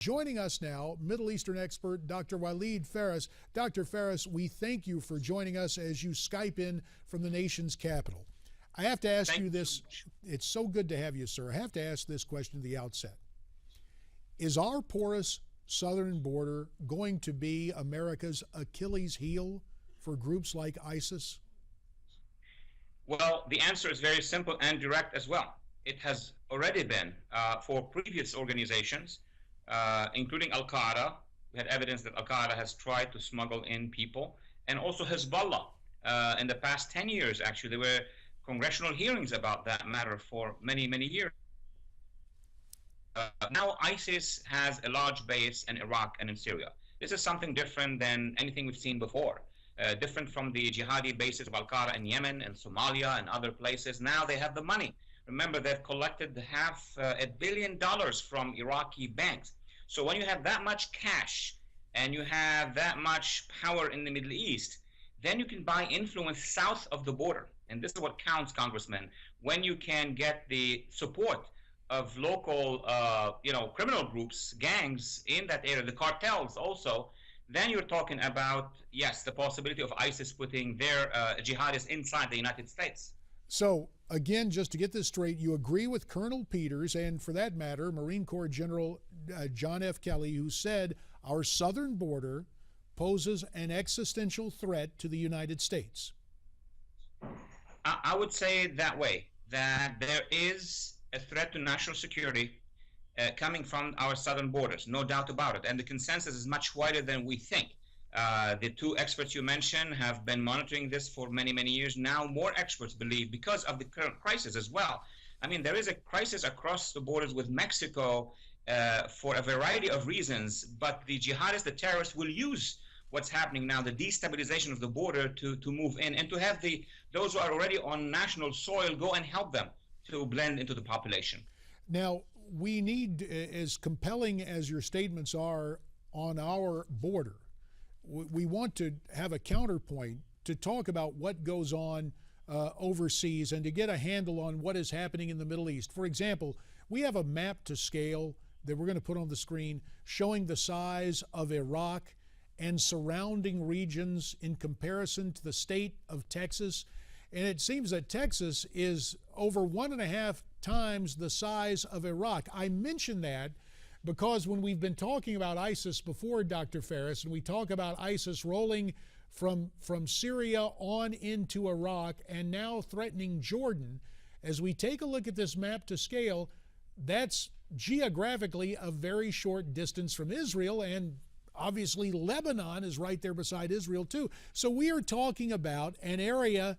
Joining us now, Middle Eastern expert Dr. Walid Phares. Dr. Phares, we thank you for joining us as you Skype in from the nation's capital. I have to ask you this. It's so good to have you, sir. I have to ask this question at the outset. Is our porous southern border going to be America's Achilles heel for groups like ISIS? Well, the answer is very simple and direct as well. It has already been for previous organizations, including Al-Qaeda. We had evidence that Al-Qaeda has tried to smuggle in people, and also Hezbollah. In the past 10 years, actually, there were congressional hearings about that matter for many, many years. Now ISIS has a large base in Iraq and in Syria. This is something different than anything we've seen before. Different from the jihadi bases of Al-Qaeda in Yemen and Somalia and other places. Now they have the money. Remember, they've collected $500 million from Iraqi banks. So when you have that much cash and you have that much power in the Middle East, then you can buy influence south of the border. And this is what counts, Congressman, when you can get the support of local, criminal groups, gangs in that area, the cartels also, then you're talking about, yes, the possibility of ISIS putting their jihadists inside the United States. So, again, just to get this straight, you agree with Colonel Peters and, for that matter, Marine Corps General John F. Kelly, who said our southern border poses an existential threat to the United States. I would say it that way, that there is a threat to national security coming from our southern borders, no doubt about it. And the consensus is much wider than we think. The two experts you mentioned have been monitoring this for many, many years. Now more experts believe, because of the current crisis as well. I mean, there is a crisis across the borders with Mexico for a variety of reasons, but the jihadists, the terrorists, will use what's happening now, the destabilization of the border, to move in and to have those who are already on national soil go and help them to blend into the population. Now, we need, as compelling as your statements are on our border, we want to have a counterpoint to talk about what goes on overseas and to get a handle on what is happening in the Middle East. For example, we have a map to scale that we're going to put on the screen showing the size of Iraq and surrounding regions in comparison to the state of Texas. And it seems that Texas is over 1.5 times the size of Iraq. I mention that because when we've been talking about ISIS before, Dr. Phares, and we talk about ISIS rolling from Syria on into Iraq and now threatening Jordan, as we take a look at this map to scale, that's geographically a very short distance from Israel, and obviously Lebanon is right there beside Israel too. So we are talking about an area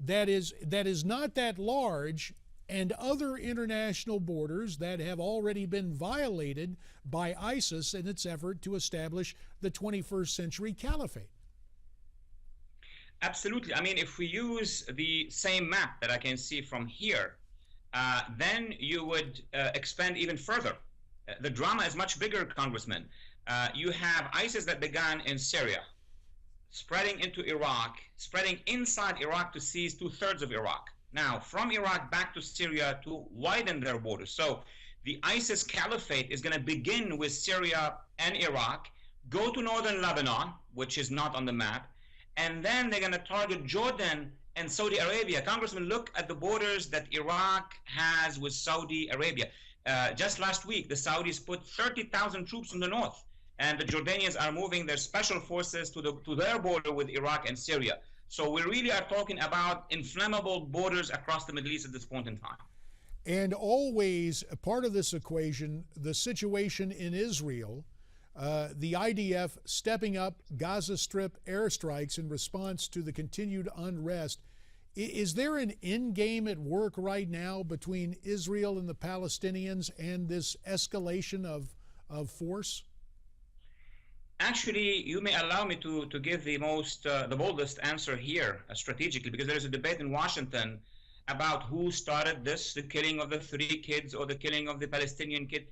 that is not that large, and other international borders that have already been violated by ISIS in its effort to establish the 21st century caliphate. Absolutely. I mean, if we use the same map that I can see from here, then you would expand even further. The drama is much bigger, Congressman. You have ISIS that began in Syria, spreading into Iraq, spreading inside Iraq to seize 2/3 of Iraq. Now, from Iraq back to Syria to widen their borders. So the ISIS caliphate is going to begin with Syria and Iraq, go to northern Lebanon, which is not on the map, and then they're going to target Jordan and Saudi Arabia. Congressman, look at the borders that Iraq has with Saudi Arabia. Just last week, the Saudis put 30,000 troops in the north, and the Jordanians are moving their special forces to their border with Iraq and Syria. So we really are talking about inflammable borders across the Middle East at this point in time. And always a part of this equation, the situation in Israel, the IDF stepping up Gaza Strip airstrikes in response to the continued unrest. Is there an end game at work right now between Israel and the Palestinians and this escalation of force? Actually, you may allow me to give the boldest answer here strategically, because there is a debate in Washington about who started this, the killing of the 3 kids or the killing of the Palestinian kid.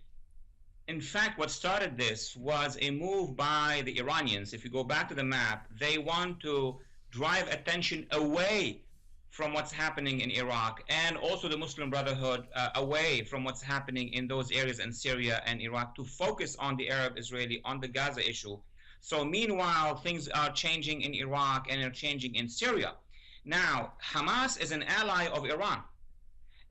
In fact, what started this was a move by the Iranians. If you go back to the map, they want to drive attention away from what's happening in Iraq, and also the Muslim Brotherhood away from what's happening in those areas in Syria and Iraq to focus on the Arab-Israeli, on the Gaza issue. So meanwhile, things are changing in Iraq and are changing in Syria. Now, Hamas is an ally of Iran.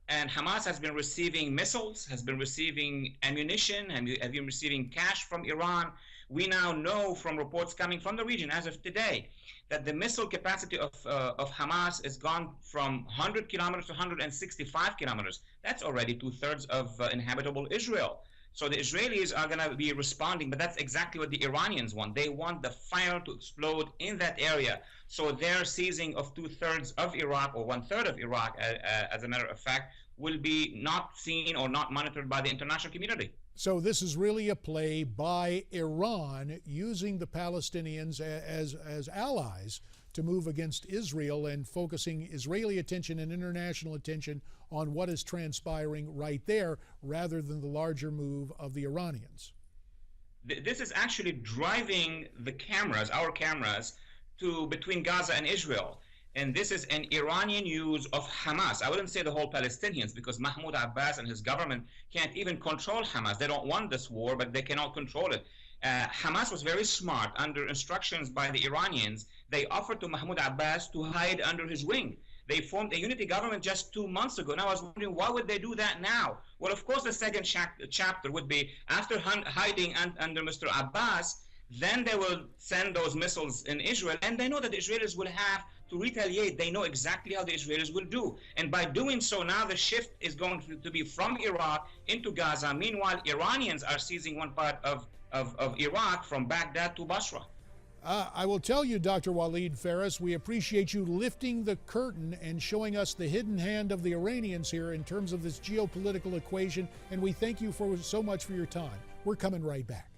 And Hamas has been receiving missiles, has been receiving ammunition, and have been receiving cash from Iran. We now know from reports coming from the region as of today that the missile capacity of Hamas has gone from 100 kilometers to 165 kilometers. That's already 2/3 of inhabitable Israel. So the Israelis are going to be responding, but that's exactly what the Iranians want. They want the fire to explode in that area. So their seizing of 2/3 of Iraq, or 1/3 of Iraq, as a matter of fact, will be not seen or not monitored by the international community. So this is really a play by Iran using the Palestinians as allies to move against Israel and focusing Israeli attention and international attention on what is transpiring right there rather than the larger move of the Iranians. This is actually driving the cameras, our cameras, to between Gaza and Israel. And this is an Iranian use of Hamas. I wouldn't say the whole Palestinians, because Mahmoud Abbas and his government can't even control Hamas. They don't want this war, but they cannot control it. Hamas was very smart. Under instructions by the Iranians, they offered to Mahmoud Abbas to hide under his wing. They formed a unity government just 2 months ago. And I was wondering, why would they do that now? Well, of course, the second chapter would be after hiding under Mr. Abbas, then they will send those missiles in Israel. And they know that the Israelis will have to retaliate. They know exactly how the Israelis will do. And by doing so, now the shift is going to be from Iraq into Gaza. Meanwhile, Iranians are seizing one part of Iraq from Baghdad to Basra. I will tell you, Dr. Walid Phares, we appreciate you lifting the curtain and showing us the hidden hand of the Iranians here in terms of this geopolitical equation, and we thank you so much for your time. We're coming right back.